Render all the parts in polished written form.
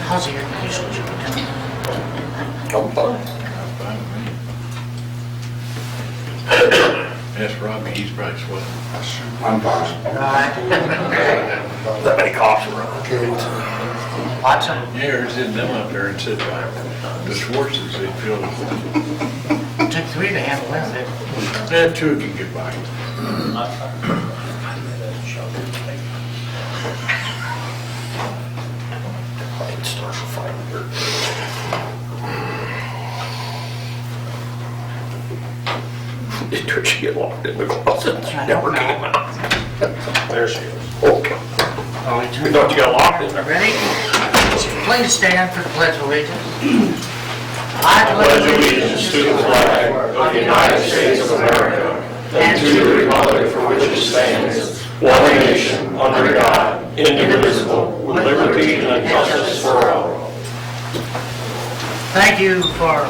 How's the air conditioning? I'm fine. Ask Robbie, he's probably sweating. I'm fine. That many cops around. Lots of Yeah, there's in them up there and said, the Schwartzes, they feel, it took 3 to handle that. that two can get by. I'd start a fight here. Did she get locked in the closet? She never came out. There she is. Okay. Oh, We thought you got locked in there. Ready? Please stand for the Pledge of Allegiance. I pledge allegiance to the flag of the United States of America and to the republic for which it stands, one nation, under God, indivisible, with liberty and justice for all. Thank you for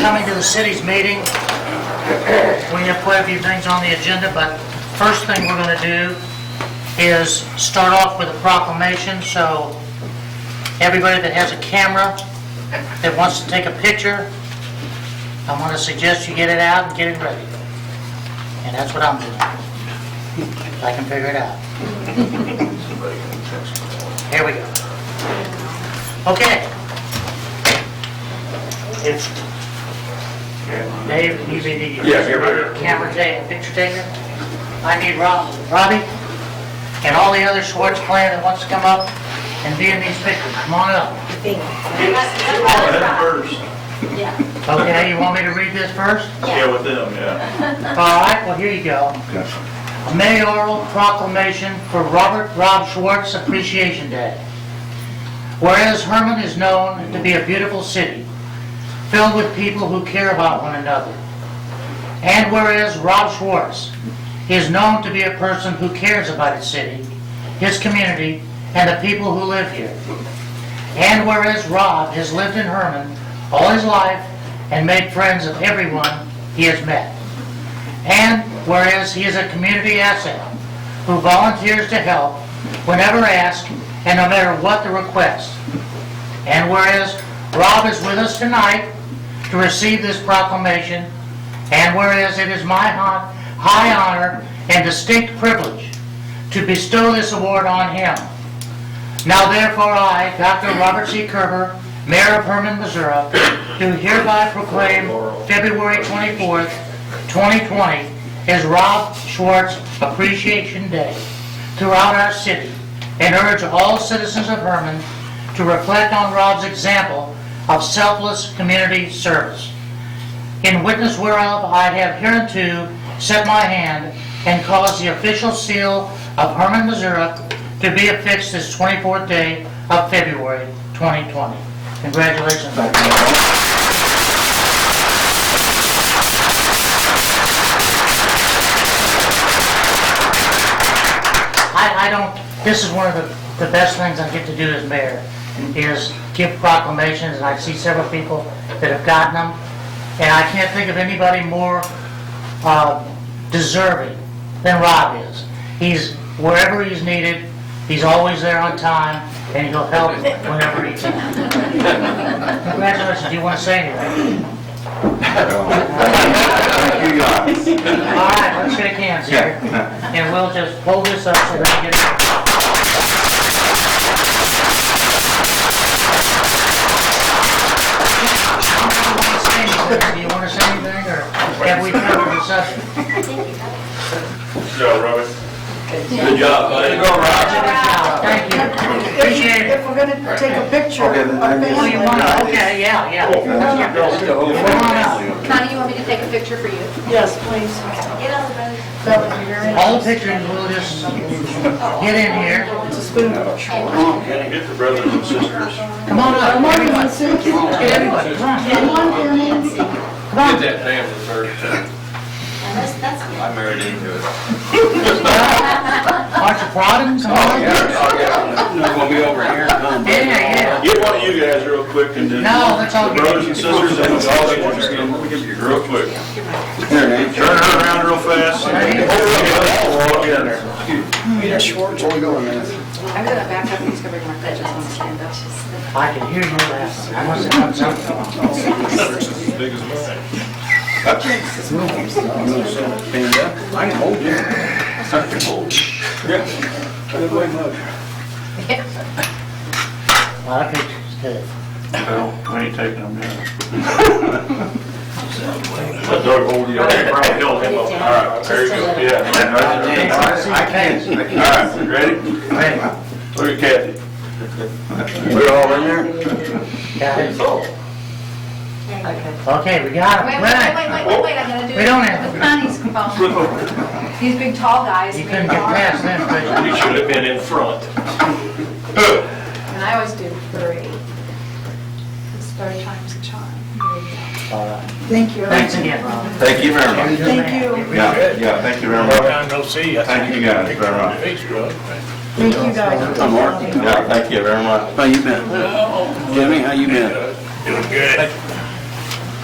coming to the city's meeting. We have quite a few things on the agenda, but first thing we're going to do is start off with a proclamation. So everybody that has a camera that wants to take a picture, I'm going to suggest you get it out and get it ready. And that's what I'm doing. If I can figure it out. Here we go. Okay. If Dave, you be the camera taker, picture taker. I need Robbie, and all the other Schwartz clan that wants to come up and be in these pictures. Come on up. Okay, you want me to read this first? Yeah, with them, yeah. All right, well, here you go. A mayoral proclamation for Rob Schwartz Appreciation Day. Whereas Herman is known to be a beautiful city, filled with people who care about one another. And whereas Rob Schwartz is known to be a person who cares about his city, his community, and the people who live here. And whereas Rob has lived in Herman all his life and made friends of everyone he has met. And whereas he is a community asset who volunteers to help whenever asked and no matter what the request. And whereas Rob is with us tonight to receive this proclamation, and whereas it is my high honor and distinct privilege to bestow this award on him. Now therefore I, Dr. Robert C. Kerber, Mayor of Herman, Missouri, do hereby proclaim February 24th, 2020 as Rob Schwartz Appreciation Day throughout our city, and urge all citizens of Herman to reflect on Rob's example of selfless community service. In witness whereof I have hereunto set my hand and caused the official seal of Herman, Missouri to be affixed this 24th day of February 2020. Congratulations. This is one of the best things I get to do as mayor, is give proclamations, and I see several people that have gotten them, and I can't think of anybody more deserving than Rob is. He's wherever he's needed, he's always there on time, and he'll help whenever he can. Congratulations. Do you want to say anything? Thank you, guys. All right, let's shake hands here, and we'll just hold this up so they get it. Do you want to say anything, or have we covered the subject? Good job, Robert. Good job, buddy. Go, Rob. Thank you. Appreciate it. If we're gonna take a picture of Oh, you want to? Okay, yeah. Come on up. Connie, you want me to take a picture for you? Yes, please. That would be very All the nice. pictures, we'll just get in here. It's a spoon. Get the brothers and sisters. Come on up, Come on, everybody. Nancy. Get everybody, come on. Come on, dear Nancy. Come on. Get that family first. I married into it. Aren't you proud of him? Come on. We're gonna be over here. Yeah. Get one of you guys real quick and then. No, let's all the get brothers and sisters and the dogs real quick. Turn her around real fast. We'll all get in there. Miss Schwartz, where we going, man? I'm gonna back up and discover my pledges on the stand up. I can hear you laughing. I must have done something wrong. Stand up. I can hold you. I can hold you. Yeah. Good way much. A lot of pictures, good. Well, I ain't taking them down. Let Doug hold you. Okay, probably hold him up. All right, there you go. Yeah. I can. All right, ready? Ready. Look at Kathy. We're all in there? Got it. Okay. Okay, we got Wait, it. wait, Right. wait, wait, wait, wait, I gotta do We don't have it to. with Connie's phone. These big tall guys. You couldn't get past them, could you? You should have been in front. And I always do 30. It's 30 times a charm. All right. Thank you. Thanks again, Ron. Thank you very much. Thank you. Yeah, thank you very Long much. time no see. Thank you guys very much. Thank you, guys. I'm Mark. Yeah, thank you very much. How you been? Jimmy, how you been? Doing good.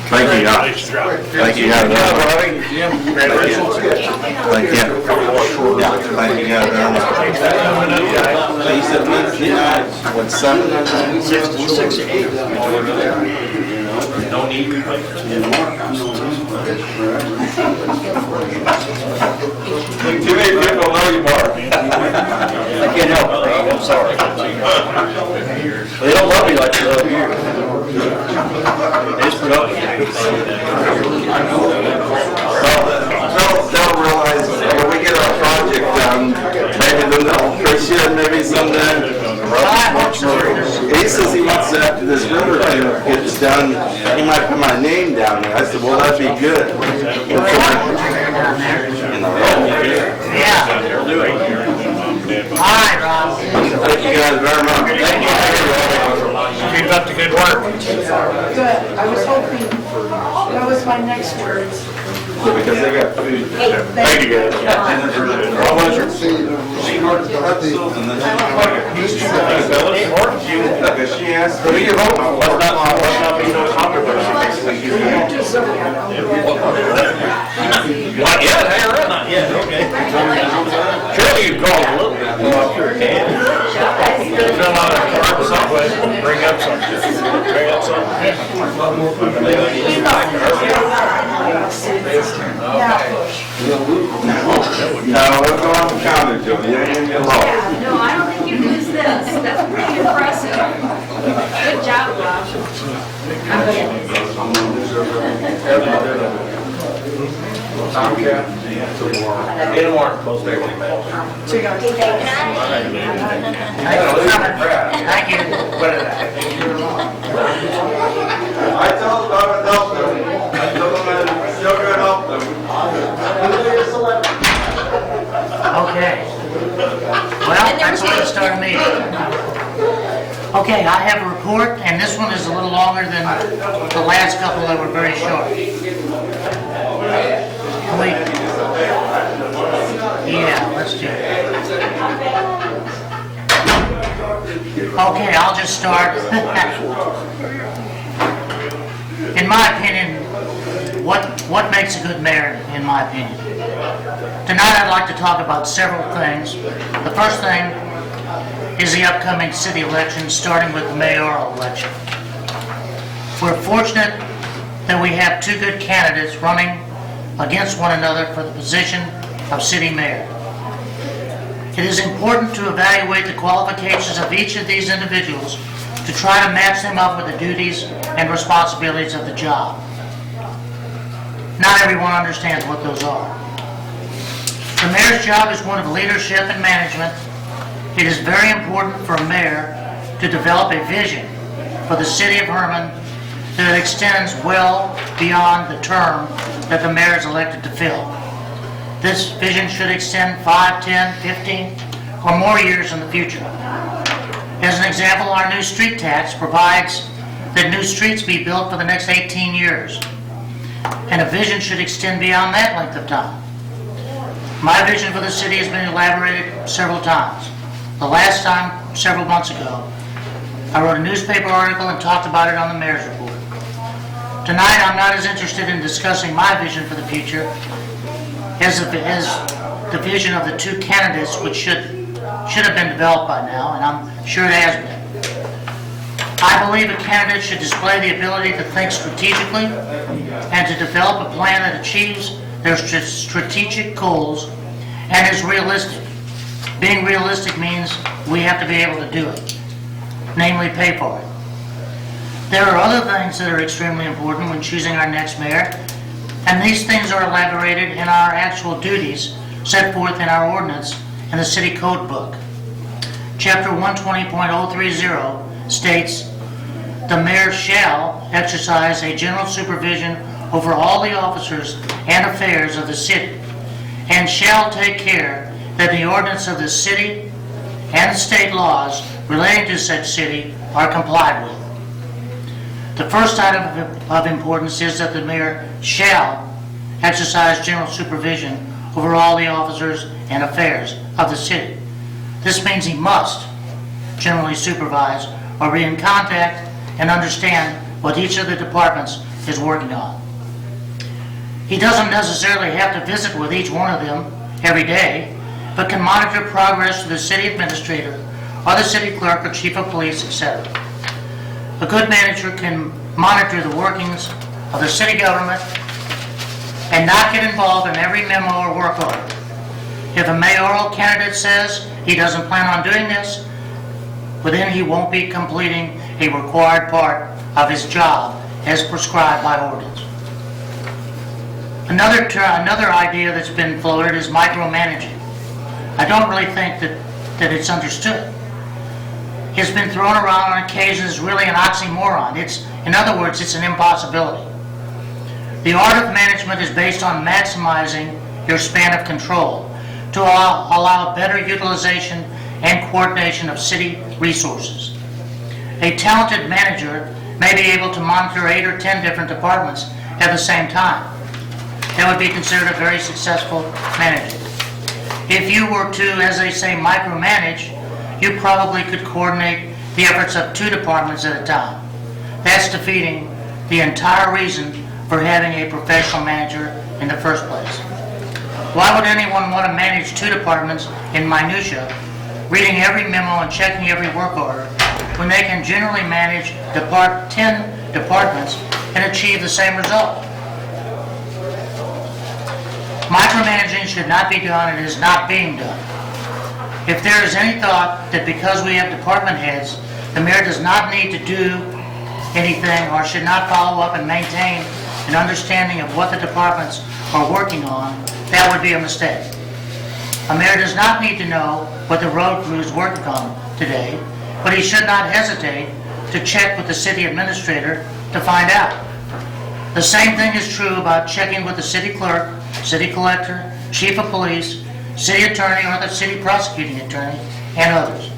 Thank you, guys. Congratulations, Rob. Thank you guys very much. Congratulations. Thank you. Yeah, thank you guys very much. He said Wednesday night, what, 7? 6 to 8. No need Too many people know you, Mark. I can't help it, Rob, I'm sorry. They don't love me like they love you. They just put up with me. They'll realize when we get our project done, maybe they'll appreciate maybe someday. He says he wants to, after this river thing gets done, he might put my name down there. I said, well, that'd be good. Yeah. All right, Ron. Thank you guys very much. Thank you. Keep up the good work. Good. I was hoping, that was my next words. Because they got food. Thank you, guys. Because she asked. Who you vote for? Let's not be no controversy. Not yet, hang around. Not yet, okay. Surely you called a little bit. Well, sure can. Fill out a card or something, bring up something. Bring up something. No, let's go on the counter, Joe. You ain't gonna get lost. No, I don't think you lose this. That's pretty impressive. Good job, Rob. Get them marked, most everything, man. Thank you. I told them I would help them. I told them I'm still gonna help them. Okay. Well, that's where to start a meeting. Okay, I have a report, and this one is a little longer than the last couple that were very short. Can we? Yeah, let's do it. Okay, I'll just start. In my opinion, what makes a good mayor, in my opinion? Tonight I'd like to talk about several things. The first thing is the upcoming city election, starting with the mayoral election. We're fortunate that we have two good candidates running against one another for the position of city mayor. It is important to evaluate the qualifications of each of these individuals to try to match them up with the duties and responsibilities of the job. Not everyone understands what those are. The mayor's job is one of leadership and management. It is very important for a mayor to develop a vision for the city of Herman that extends well beyond the term that the mayor is elected to fill. This vision should extend 5, 10, 15, or more years in the future. As an example, our new street tax provides that new streets be built for the next 18 years. And a vision should extend beyond that length of time. My vision for the city has been elaborated several times. The last time, several months ago, I wrote a newspaper article and talked about it on the mayor's report. Tonight, I'm not as interested in discussing my vision for the future as the vision of the two candidates which should should have been developed by now, and I'm sure it has been. I believe a candidate should display the ability to think strategically and to develop a plan that achieves their strategic goals and is realistic. Being realistic means we have to be able to do it, namely pay for it. There are other things that are extremely important when choosing our next mayor, and these things are elaborated in our actual duties set forth in our ordinance in the city code book. Chapter 120.030 states, "The mayor shall exercise a general supervision over all the officers and affairs of the city, and shall take care that the ordinance of the city and the state laws relating to such city are complied with." The first item of importance is that the mayor shall exercise general supervision over all the officers and affairs of the city. This means he must generally supervise or be in contact and understand what each of the departments is working on. He doesn't necessarily have to visit with each one of them every day, but can monitor progress to the city administrator or the city clerk or chief of police, etc. A good manager can monitor the workings of the city government and not get involved in every memo or work order. If a mayoral candidate says he doesn't plan on doing this, well, then he won't be completing a required part of his job as prescribed by ordinance. Another idea that's been floated is micromanaging. I don't really think that it's understood. It's been thrown around on occasion as really an oxymoron. In other words, it's an impossibility. The art of management is based on maximizing your span of control to allow better utilization and coordination of city resources. A talented manager may be able to monitor 8 or 10 different departments at the same time. That would be considered a very successful manager. If you were to, as they say, micromanage, you probably could coordinate the efforts of 2 departments at a time. That's defeating the entire reason for having a professional manager in the first place. Why would anyone want to manage 2 departments in minutia, reading every memo and checking every work order, when they can generally manage 10 departments and achieve the same result? Micromanaging should not be done and is not being done. If there is any thought that because we have department heads, the mayor does not need to do anything or should not follow up and maintain an understanding of what the departments are working on, that would be a mistake. A mayor does not need to know what the road crew is working on today, but he should not hesitate to check with the city administrator to find out. The same thing is true about checking with the city clerk, city collector, chief of police, city attorney, or the city prosecuting attorney, and others.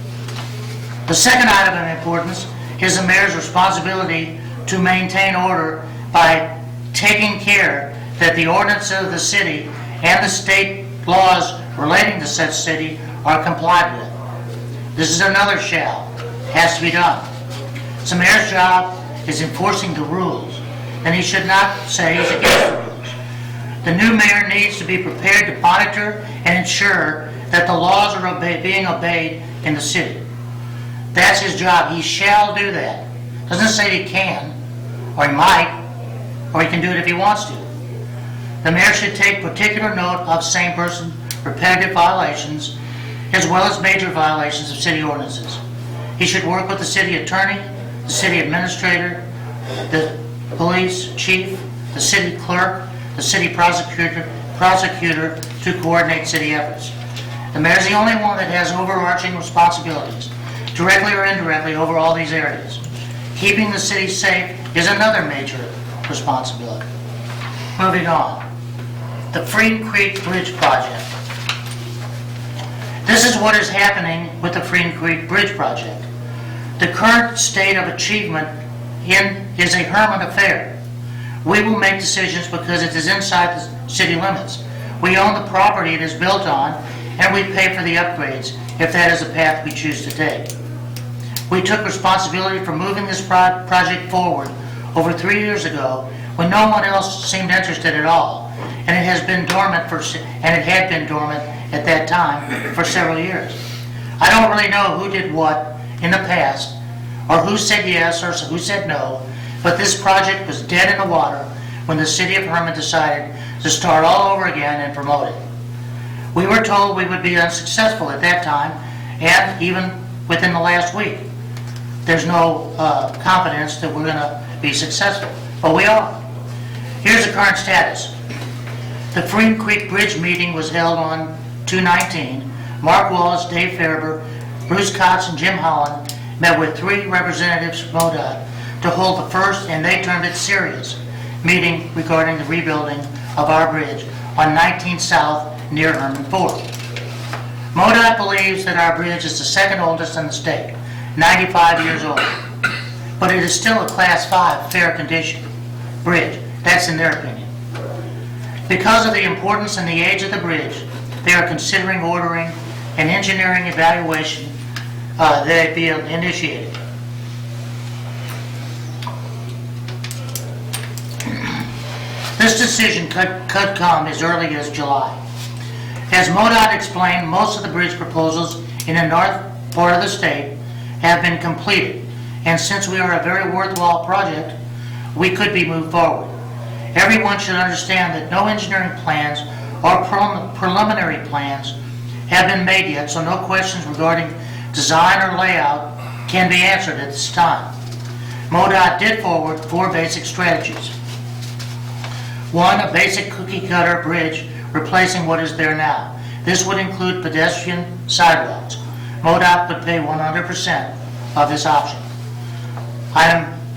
The second item of importance is the mayor's responsibility to maintain order by taking care that the ordinances of the city and the state laws relating to such city are complied with. This is another shall. Has to be done. So the mayor's job is enforcing the rules, and he should not say he's against the rules. The new mayor needs to be prepared to monitor and ensure that the laws are being obeyed in the city. That's his job. He shall do that. Doesn't say he can, or he might, or he can do it if he wants to. The mayor should take particular note of same-person repetitive violations as well as major violations of city ordinances. He should work with the city attorney, the city administrator, the police chief, the city clerk, the city prosecutor to coordinate city efforts. The mayor is the only one that has overarching responsibilities, directly or indirectly, over all these areas. Keeping the city safe is another major responsibility. Moving on. The Freedom Creek Bridge Project. This is what is happening with the Freedom Creek Bridge Project. The current state of achievement is a Herman affair. We will make decisions because it is inside the city limits. We own the property it is built on, and we pay for the upgrades if that is the path we choose to take. We took responsibility for moving this project forward over 3 years ago when no one else seemed interested at all, and it had been dormant at that time for several years. I don't really know who did what in the past, or who said yes or who said no, but this project was dead in the water when the city of Herman decided to start all over again and promote it. We were told we would be unsuccessful at that time, and even within the last week. There's no confidence that we're going to be successful, but we are. Here's the current status. The Freem Creek Bridge meeting was held on 2/19. Mark Wallace, Dave Farber, Bruce Cox, and Jim Holland met with 3 representatives from MoDOT to hold the first, and they termed it serious, meeting regarding the rebuilding of our bridge on 19 South near Herman Ford. MoDOT believes that our bridge is the second oldest in the state, 95 years old, but it is still a Class 5 fair condition bridge. That's in their opinion. Because of the importance and the age of the bridge, they are considering ordering an engineering evaluation that be initiated. This decision could come as early as July. As MoDOT explained, most of the bridge proposals in the north part of the state have been completed, and since we are a very worthwhile project, we could be moved forward. Everyone should understand that no engineering plans or preliminary plans have been made yet, so no questions regarding design or layout can be answered at this time. MoDOT did forward 4 basic strategies. 1, a basic cookie-cutter bridge replacing what is there now. This would include pedestrian sidewalks. MoDOT would pay 100% of this option.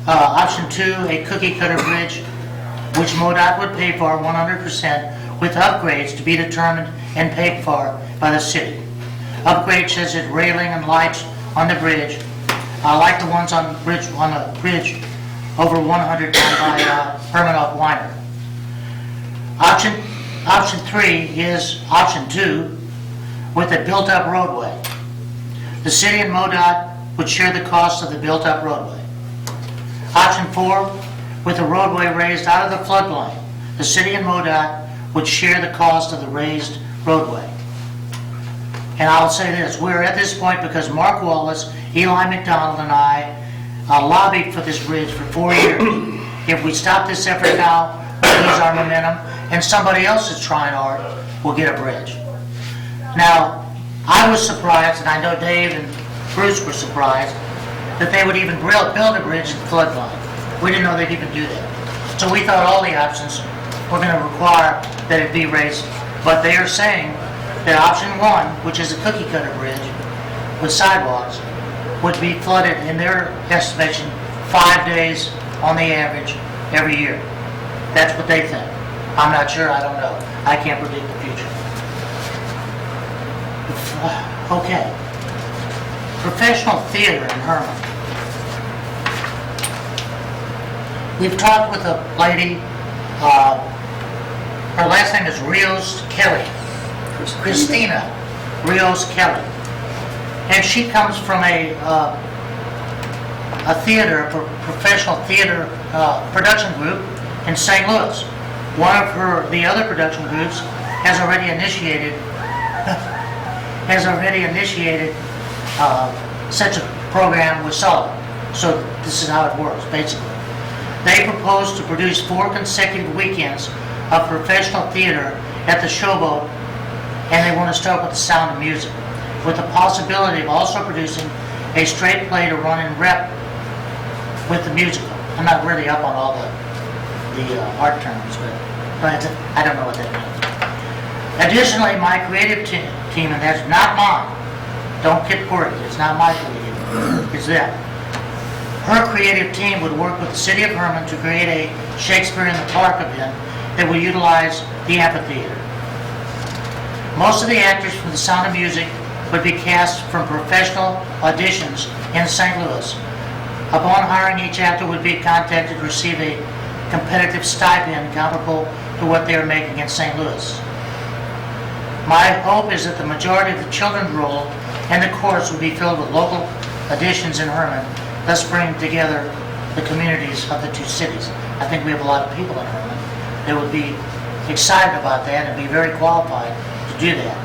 Option 2, a cookie-cutter bridge, which MoDOT would pay for 100% with upgrades to be determined and paid for by the city. Upgrades such as railing and lights on the bridge, like the ones on the bridge over 100 down by Hermanoff Winery. Option 3 is option 2 with a built-up roadway. The city and MoDOT would share the cost of the built-up roadway. Option 4 with a roadway raised out of the floodplain. The city and MoDOT would share the cost of the raised roadway. And I'll say this, we're at this point because Mark Wallace, Eli McDonald, and I lobbied for this bridge for 4 years. If we stop this effort now, we'll lose our momentum, and somebody else that's trying hard will get a bridge. Now, I was surprised, and I know Dave and Bruce were surprised, that they would even build a bridge in the floodplain. We didn't know they'd even do that. So we thought all the options were going to require that it be raised, but they are saying that option 1, which is a cookie cutter bridge with sidewalks, would be flooded in their estimation 5 days on the average every year. That's what they think. I'm not sure, I don't know. I can't predict the future. Okay. Professional theater in Herman. We've talked with a lady, her last name is Rios Kelly. Christina Rios Kelly. And she comes from a theater, a professional theater production group in St. Louis. One of the other production groups has already initiated such a program with Sullivan. So this is how it works, basically. They propose to produce 4 consecutive weekends of professional theater at the Showboat, and they want to start with The Sound of Music, with the possibility of also producing a straight play to run in rep with the musical. I'm not really up on all the art terms, but I don't know what that means. Additionally, my creative team, and that's not mine, don't get worried, it's not my creative, it's them. Her creative team would work with the city of Herman to create a Shakespeare in the Park event that would utilize the amphitheater. Most of the actors from The Sound of Music would be cast from professional auditions in St. Louis. Upon hiring, each actor would be contacted to receive a competitive stipend comparable to what they are making in St. Louis. My hope is that the majority of the children's role and the chorus will be filled with local auditions in Herman, thus bringing together the communities of the 2 cities. I think we have a lot of people in Herman that would be excited about that and be very qualified to do that.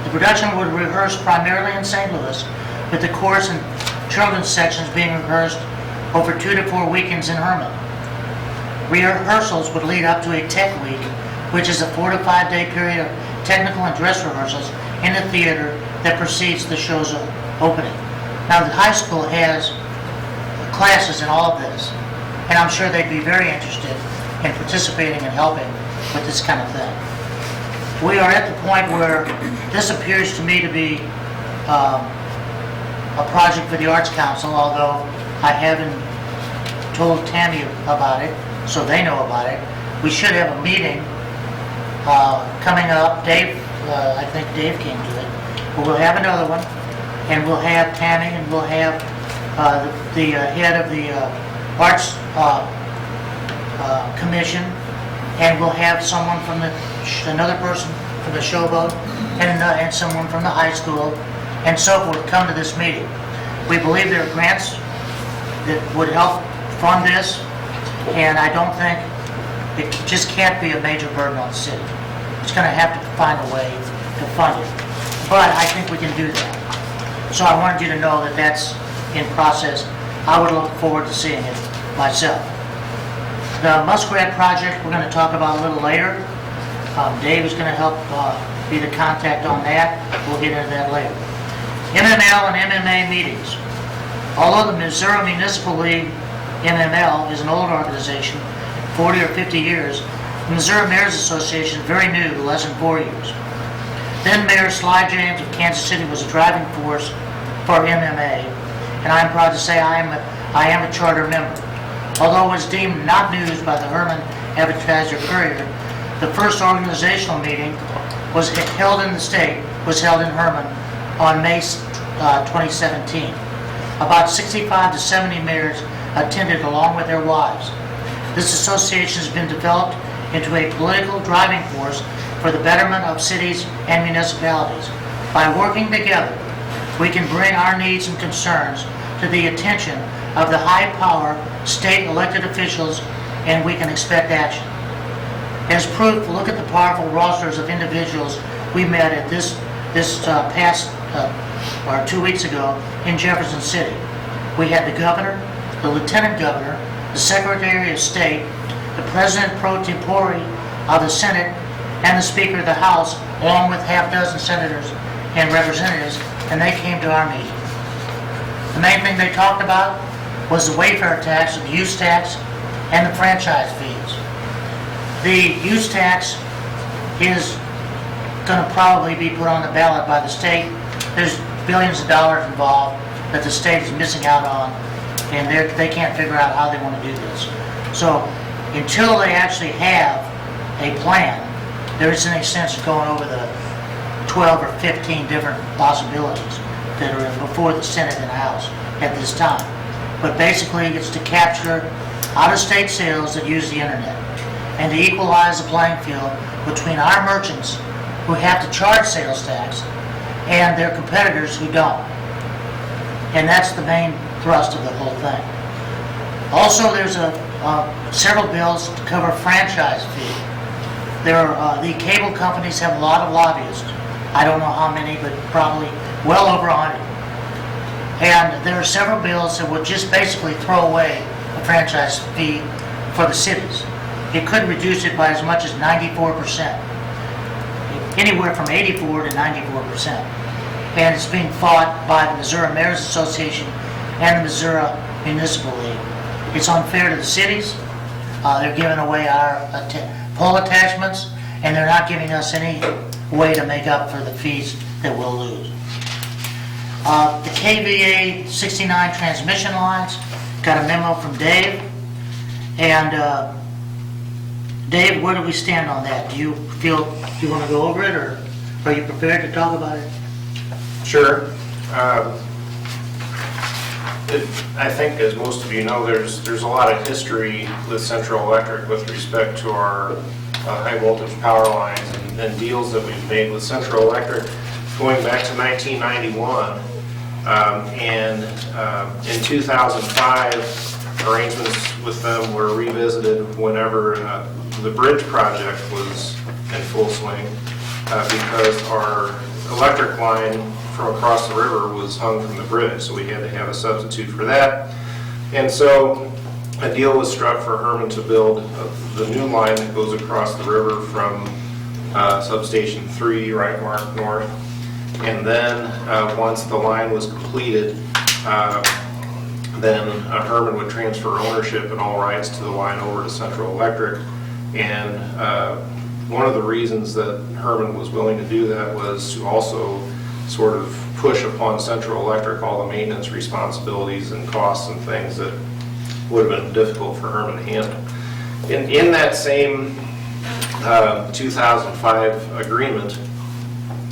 The production would rehearse primarily in St. Louis, with the chorus and children's sections being rehearsed over 2 to 4 weekends in Herman. Rehearsals would lead up to a tech week, which is a 4 to 5 day period of technical and dress rehearsals in the theater that precedes the show's opening. Now, the high school has classes in all of this, and I'm sure they'd be very interested in participating and helping with this kind of thing. We are at the point where this appears to me to be a project for the Arts Council, although I haven't told Tammy about it, so they know about it. We should have a meeting coming up. Dave, I think Dave came to it. But we'll have another one, and we'll have Tammy, and we'll have the head of the Arts Commission, and we'll have someone from another person from the Showboat, and someone from the high school, and so forth, come to this meeting. We believe there are grants that would help fund this, and I don't think, it just can't be a major burden on the city. It's going to have to find a way to fund it, but I think we can do that. So I wanted you to know that that's in process. I would look forward to seeing it myself. The Muskrat Project, we're going to talk about a little later. Dave is going to help be the contact on that. We'll get into that later. MML and MMA meetings. Although the Missouri Municipal League, MML, is an old organization, 40 or 50 years, the Missouri Mayor's Association is very new, less than 4 years. Then Mayor Sly James of Kansas City was a driving force for MMA, and I'm proud to say I am a charter member. Although it was deemed not news by the Herman Advertiser-Courier, the first organizational meeting was held in Herman on May 2017. About 65 to 70 mayors attended along with their wives. This association has been developed into a political driving force for the betterment of cities and municipalities. By working together, we can bring our needs and concerns to the attention of the high-power state elected officials, and we can expect action. As proof, look at the powerful rosters of individuals we met at this past 2 weeks ago in Jefferson City. We had the governor, the lieutenant governor, the secretary of state, the president pro tempore of the Senate, and the Speaker of the House, along with half dozen senators and representatives, and they came to our meeting. The main thing they talked about was the Wayfare tax, the use tax, and the franchise fees. The use tax is going to probably be put on the ballot by the state. There's billions of dollars involved that the state is missing out on, and they can't figure out how they want to do this. So until they actually have a plan, there isn't any sense of going over the 12 or 15 different possibilities that are before the Senate and House at this time. But basically, it's to capture out-of-state sales that use the internet and to equalize the playing field between our merchants who have to charge sales tax and their competitors who don't. And that's the main thrust of the whole thing. Also, there's several bills to cover franchise fee. The cable companies have a lot of lobbyists. I don't know how many, but probably well over 100. And there are several bills that would just basically throw away the franchise fee for the cities. It could reduce it by as much as 94%, anywhere from 84 to 94%. And it's being fought by the Missouri Mayor's Association and the Missouri Municipal League. It's unfair to the cities. They're giving away our poll attachments, and they're not giving us any way to make up for the fees that we'll lose. The KVA 69 transmission lines, got a memo from Dave. And Dave, where do we stand on that? Do you feel you want to go over it, or are you prepared to talk about it? Sure. I think, as most of you know, there's a lot of history with Central Electric with respect to our high voltage power lines and deals that we've made with Central Electric going back to 1991. In 2005, arrangements with them were revisited whenever the bridge project was in full swing, because our electric line from across the river was hung from the bridge, so we had to have a substitute for that. And so a deal was struck for Herman to build the new line that goes across the river from substation 3, right mark north. And then once the line was completed, then Herman would transfer ownership and all rights to the line over to Central Electric. And one of the reasons that Herman was willing to do that was to also sort of push upon Central Electric all the maintenance responsibilities and costs and things that would have been difficult for Herman to handle. In that same 2005 agreement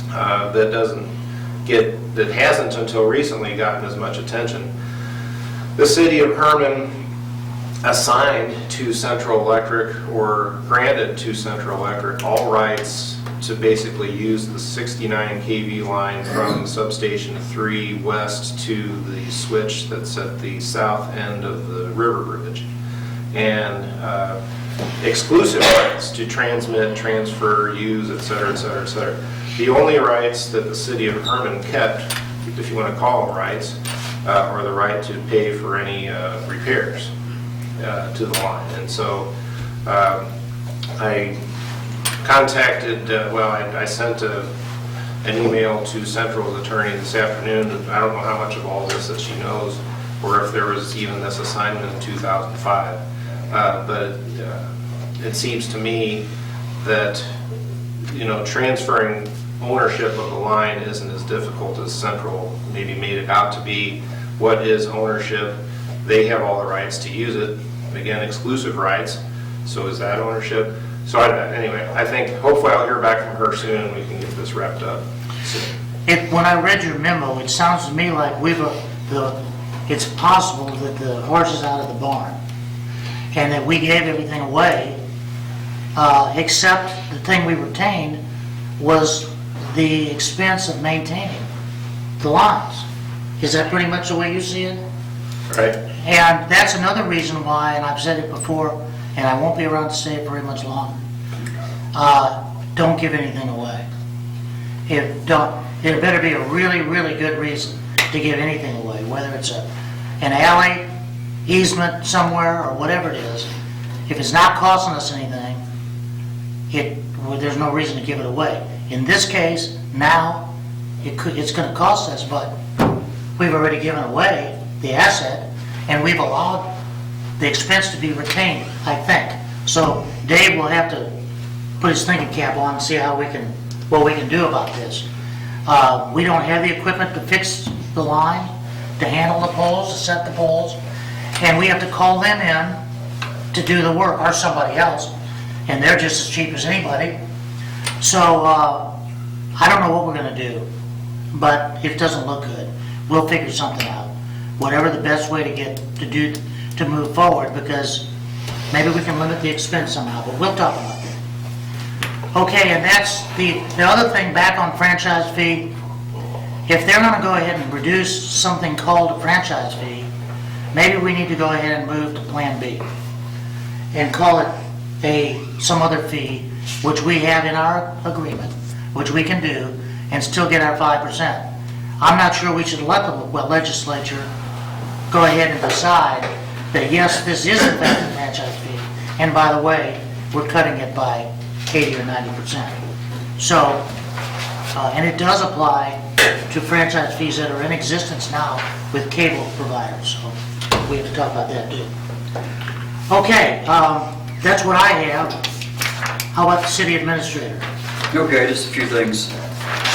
that hasn't until recently gotten as much attention, the city of Herman assigned to Central Electric, or granted to Central Electric, all rights to basically use the 69 kV line from substation 3 west to the switch that's at the south end of the river bridge, and exclusive rights to transmit, transfer, use, etc., etc., etc. The only rights that the city of Herman kept, if you want to call them rights, are the right to pay for any repairs to the line. And so I contacted, I sent an email to Central's attorney this afternoon. I don't know how much of all this that she knows, or if there was even this assignment in 2005. But it seems to me that, transferring ownership of the line isn't as difficult as Central maybe made it out to be. What is ownership? They have all the rights to use it. Again, exclusive rights. So is that ownership? So anyway, I think hopefully I'll hear back from her soon and we can get this wrapped up soon. When I read your memo, it sounds to me like it's possible that the horse is out of the barn and that we gave everything away, except the thing we retained was the expense of maintaining the lines. Is that pretty much the way you see it? Right. And that's another reason why, and I've said it before, and I won't be around to say it very much longer, don't give anything away. There better be a really, really good reason to give anything away, whether it's an alley, easement somewhere, or whatever it is. If it's not costing us anything, there's no reason to give it away. In this case, now, it's going to cost us, but we've already given away the asset, and we've allowed the expense to be retained, I think. So Dave will have to put his thinking cap on and see what we can do about this. We don't have the equipment to fix the line, to handle the poles, to set the poles, and we have to call them in to do the work, or somebody else, and they're just as cheap as anybody. So I don't know what we're going to do, but it doesn't look good. We'll figure something out. Whatever the best way to move forward, because maybe we can limit the expense somehow, but we'll talk about that. Okay, and that's the other thing back on franchise fee. If they're going to go ahead and reduce something called a franchise fee, maybe we need to go ahead and move to Plan B and call it some other fee, which we have in our agreement, which we can do, and still get our 5%. I'm not sure we should let the legislature go ahead and decide that, yes, this is in fact a franchise fee, and by the way, we're cutting it by 80 or 90%. So, and it does apply to franchise fees that are in existence now with cable providers, so we have to talk about that too. Okay, that's what I have. How about the city administrator? Okay, just a few things.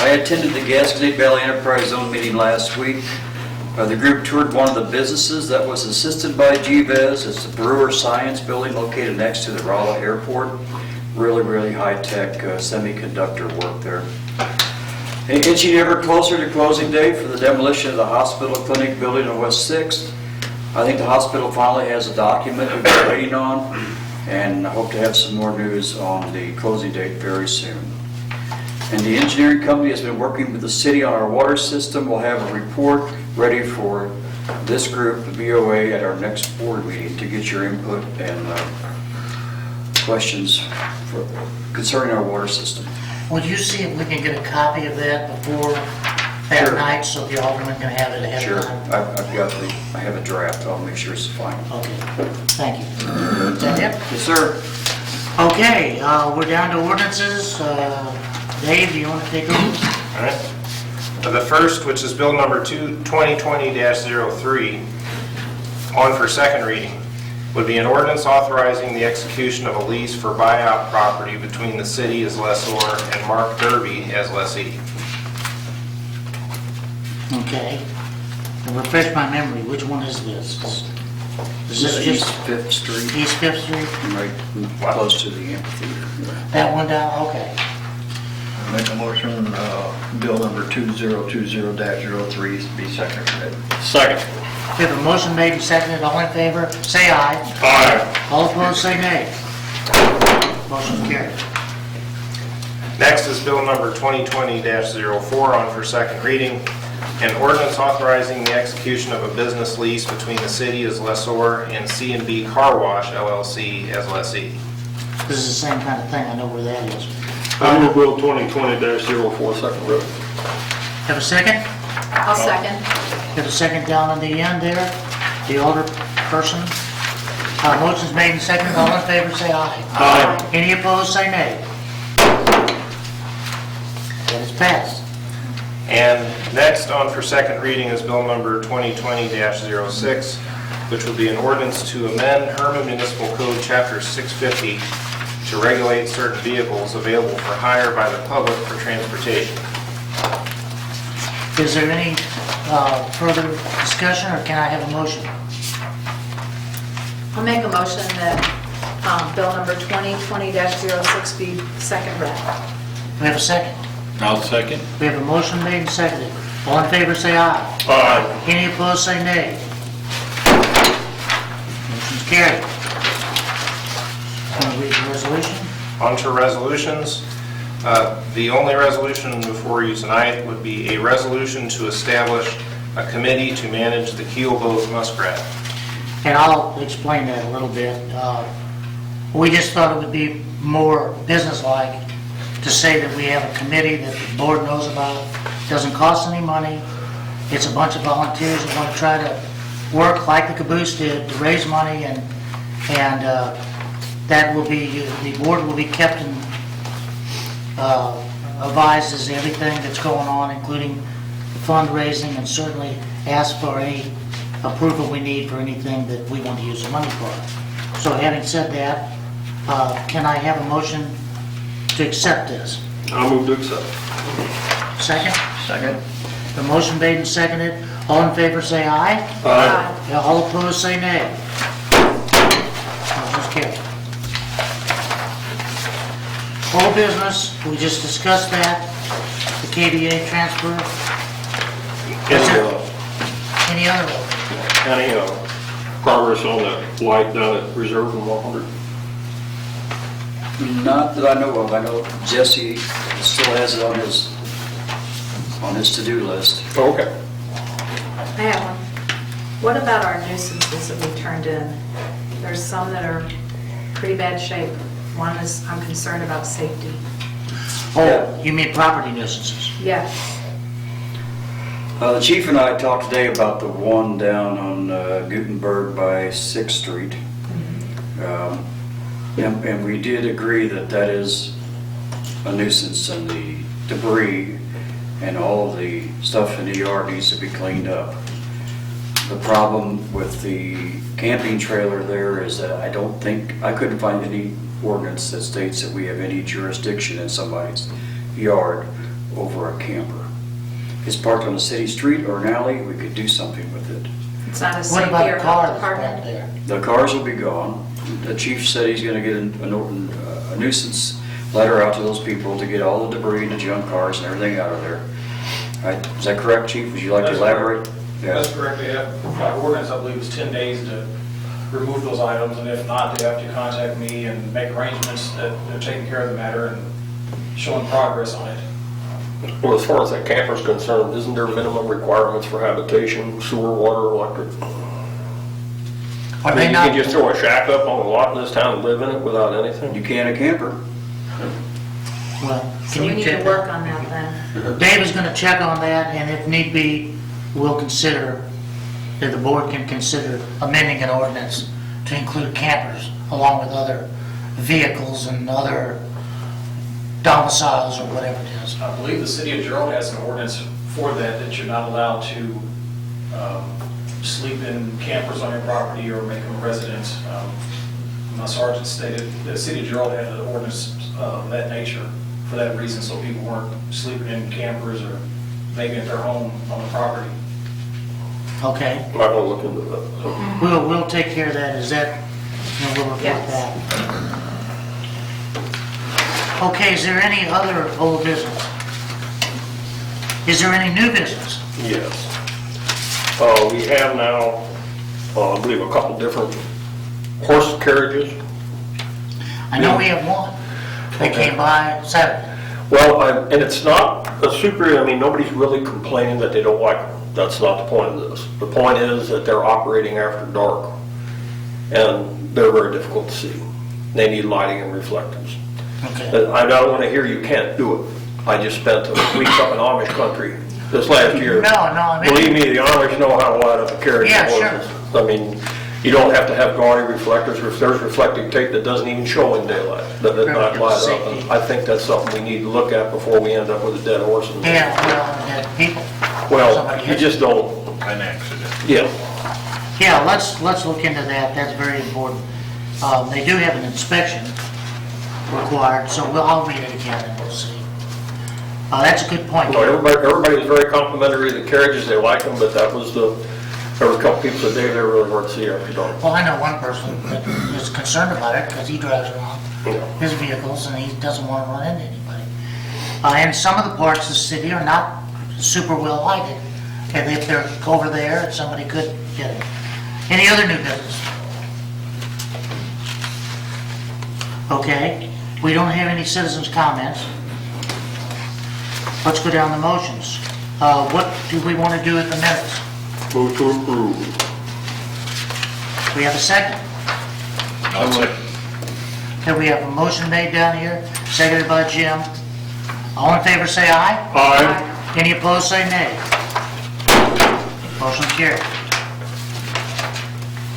I attended the Gasconade Valley Enterprise Zone meeting last week. The group toured one of the businesses that was assisted by GVES. It's the Brewer Science Building located next to the Rolla Airport. Really, really high-tech semiconductor work there. And inching ever closer to closing date for the demolition of the hospital clinic building on West 6th. I think the hospital finally has a document we've been waiting on, and I hope to have some more news on the closing date very soon. And the engineering company has been working with the city on our water system. We'll have a report ready for this group, the BOA, at our next board meeting to get your input and questions concerning our water system. Would you see if we can get a copy of that before that Sure. night, so the alderman can have it ahead Sure, of time? I have a draft, I'll make sure it's fine. Okay, thank you. Is that it? Yes, sir. Okay, we're down to ordinances. Dave, do you want to take over? All right. The first, which is bill number 2020-03, on for second reading, would be an ordinance authorizing the execution of a lease for buyout property between the city as lessor and Mark Derby as lessee. Okay. And refresh my memory, which one is this? Is this East just Fifth Street, East Fifth Street? right close to the amphitheater. That one down, okay. Make a motion, bill number 2020-03 be second read. Second. We have a motion made and seconded, all in favor, say aye. Aye. All opposed, say nay. Motion's carried. Next is bill number 2020-04, on for second reading, an ordinance authorizing the execution of a business lease between the city as lessor and C&B Car Wash LLC as lessee. This is the same kind of thing, I know where that is. I move Bill 2020-04, second read. Have a second? I'll second. Have a second down on the end there, the older person. Motion's made and seconded, all in favor, say aye. Aye. Any opposed, say nay. That is passed. And next on for second reading is bill number 2020-06, which will be an ordinance to amend Herman Municipal Code Chapter 650 to regulate certain vehicles available for hire by the public for transportation. Is there any further discussion, or can I have a motion? I'll make a motion that bill number 2020-06 be second read. We have a second. I'll second. We have a motion made and seconded. All in favor, say aye. Aye. Any opposed, say nay. Motion's carried. Want to read the resolution? On to resolutions. The only resolution before you tonight would be a resolution to establish a committee to manage the keelboat muskrat. And I'll explain that a little bit. We just thought it would be more businesslike to say that we have a committee that the board knows about, doesn't cost any money. It's a bunch of volunteers that want to try to work like the Caboose did to raise money, and that will be, the board will be kept advised as to everything that's going on, including fundraising, and certainly ask for any approval we need for anything that we want to use the money for. So having said that, can I have a motion to accept this? I'll move to accept. Second? Second. The motion made and seconded. All in favor, say aye. Aye. All opposed, say nay. Motion's carried. Whole business, we just discussed that, the KDA transfer. Any other one? Any progress on that light down at Reserve and 100? Not that I know of. I know Jesse still has it on his to-do list. Okay. I have one. What about our nuisances that we turned in? There's some that are pretty bad shape. One is, I'm concerned about safety. Oh, you mean property nuisances? Yes. The chief and I talked today about the one down on Gutenberg by 6th Street. And we did agree that that is a nuisance, and the debris and all of the stuff in the yard needs to be cleaned up. The problem with the camping trailer there is that I couldn't find any ordinance that states that we have any jurisdiction in somebody's yard over a camper. If it's parked on a city street or an alley, we could do something with it. It's not a What safety about or a car health that's back department. there? The cars will be gone. The chief said he's gonna get a nuisance letter out to those people to get all the debris and the junk cars and everything out of there. Is that correct, chief? Would you like to That's elaborate? Yeah. That's correct. They have, by ordinance, I believe it's 10 days to remove those items, and if not, they have to contact me and make arrangements that they're taking care of the matter and showing progress on it. Well, as far as that camper's concerned, isn't there minimum requirements for habitation, sewer, water, electric? I Are mean, they you not, can just throw a shack up on a lot in this town and live in it without anything? You can a camper. Well, So can we you need check to that? work on that then. Dave is gonna check on that, and if need be, we'll consider, that the board can consider amending an ordinance to include campers along with other vehicles and other domiciles or whatever it is. I believe the city of Gerald has an ordinance for that, that you're not allowed to sleep in campers on your property or make them residents. My sergeant stated the city of Gerald had an ordinance of that nature for that reason, so people weren't sleeping in campers or maybe at their home on the property. Okay, Might want to look into that. we'll take care of that, is that, we'll report Yes. that. Okay, is there any other old business? Is there any new business? Yes. We have now, I believe, a couple different horse carriages. I know we have one. They came by Saturday. Well, and it's not a super, I mean, nobody's really complaining that they don't like them. That's not the point of this. The point is that they're operating after dark, and they're very difficult to see. They need lighting and reflectors. Okay. I don't want to hear you can't do it. I just spent a week up in Amish country this last year. No, I mean. Believe me, the Amish know how to light up a carriage. Yeah, and horses. I mean, you don't have to have gaudy reflectors. If there's reflecting tape that doesn't even show in daylight, that does not light up. And I think that's something we need to look at before we end up with a dead horse. Yeah, well, dead people. Well, Somebody you hit just don't, An accident. yeah. Yeah, let's look into that, that's very important. They do have an inspection required, so I'll read it again and we'll see. That's a good point. No, everybody was very complimentary of the carriages. They like them, but that was there were a couple people that they were really hard to see after dark. Well, I know one person that is concerned about it because he drives around his vehicles and he doesn't want to run into anybody. And some of the parts of the city are not super well lighted. And if they're over there, somebody could get it. Any other new business? Okay, we don't have any citizens' comments. Let's go down the motions. What do we want to do at the minutes? Move to approve. We have a second? I'll second. Okay, we have a motion made down here, seconded by Jim. All in favor, say aye. Aye. Any opposed, say nay. Motion carried.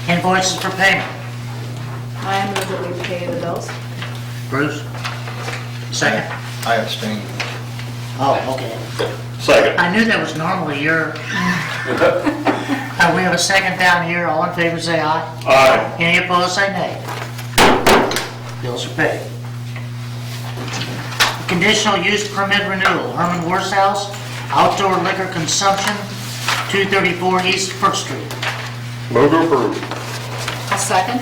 Invoices for payment. I move that we pay the bills. Bruce? Second? I abstain. Oh, okay. Second. I knew that was normally your... We have a second down here. All in favor, say aye. Aye. Any opposed, say nay. Bills are paid. Conditional use permit renewal, Herman Worshouse, outdoor liquor consumption, 234 East First Street. Move to approve. A second?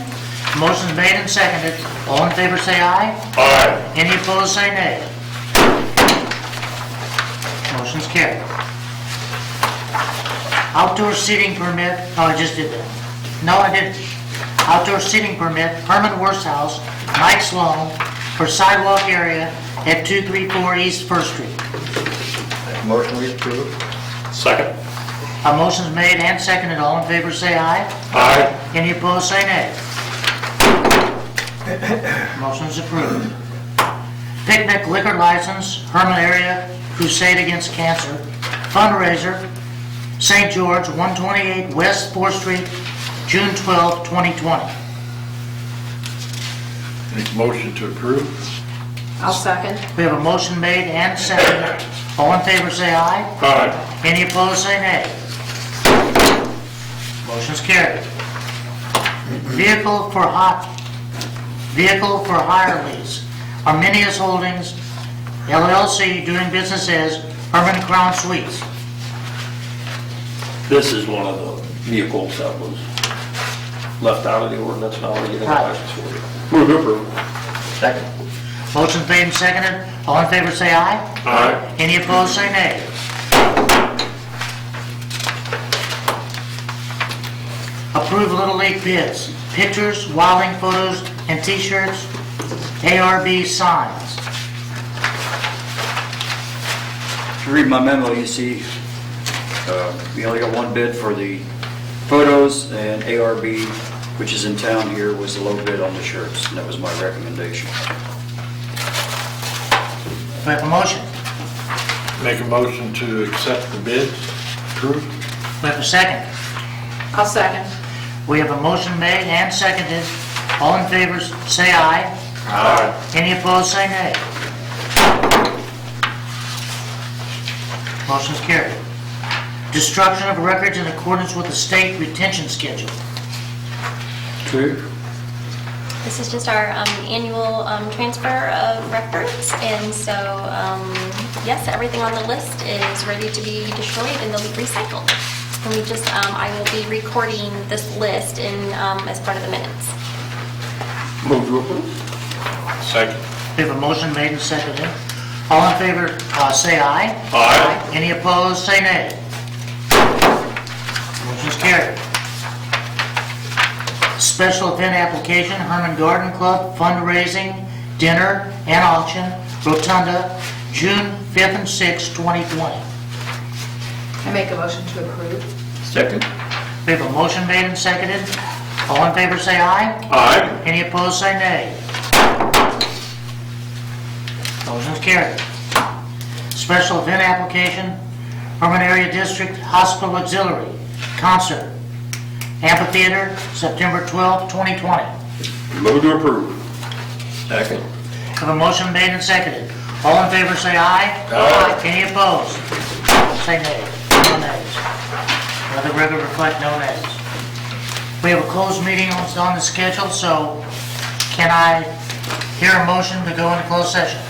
Motion's made and seconded. All in favor, say aye. Aye. Any opposed, say nay. Motion's carried. Outdoor seating permit, oh, I just did that. No, I didn't. Outdoor seating permit, Herman Worshouse, Mike Sloan, for sidewalk area at 234 East First Street. Motion we approve. Second. A motion's made and seconded. All in favor, say aye. Aye. Any opposed, say nay. Motion's approved. Picnic liquor license, Herman area Crusade Against Cancer, fundraiser, St. George, 128 West 4th Street, June 12, 2020. Make motion to approve. I'll second. We have a motion made and seconded. All in favor, say aye. Aye. Any opposed, say nay. Motion's carried. Vehicle for hire lease, Arminius Holdings, LLC, doing business as Herman Crown Suites. This is one of the vehicles that was left out of the ordinance, now we're getting a Right. license for it. Move to approve. Second. Motion's made and seconded. All in favor, say aye. Aye. Any opposed, say nay. Approve Little League bids, pictures, wilding photos, and t-shirts, ARB signs. If you read my memo, you see we only got one bid for the photos, and ARB, which is in town here, was the low bid on the shirts, and that was my recommendation. we have a motion? Make a motion to accept the bids. Approved. We have a second. I'll second. We have a motion made and seconded. All in favor, say aye. Aye. Any opposed, say nay. Motion's carried. Destruction of records in accordance with the state retention schedule. True. This is just our annual transfer of records, and so, yes, everything on the list is ready to be destroyed and they'll be recycled. And we just, I will be recording this list in, as part of the minutes. Move to approve. Second. We have a motion made and seconded. All in favor, say aye. Aye. Any opposed, say nay. Motion's carried. Special event application, Herman Garden Club fundraising, dinner and auction, Rotunda, June 5th and 6th, 2020. I make a motion to approve. Second. We have a motion made and seconded. All in favor, say aye. Aye. Any opposed, say nay. Motion's carried. Special event application, Herman Area District Hospital Auxiliary, concert, amphitheater, September 12th, 2020. Move to approve. Second. Have a motion made and seconded. All in favor, say aye. Aye. Any opposed? Say nay. No nays. Let the record reflect no nays. We have a closed meeting on the schedule, so can I hear a motion to go into closed session?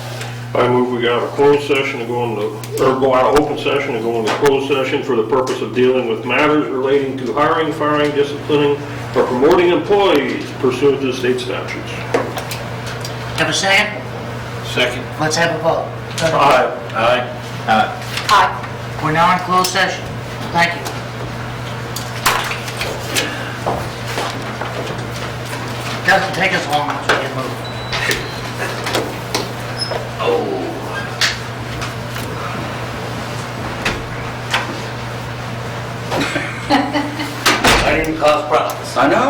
I move we go out of closed session to go into, or go out of open session and go into closed session for the purpose of dealing with matters relating to hiring, firing, disciplining, or promoting employees pursuant to state statutes. Have a second? Second. Let's have a vote. Aye. Aye. Aye. We're now in closed session. Thank you. Doesn't take us long once we get moving. I didn't cause problems. I know.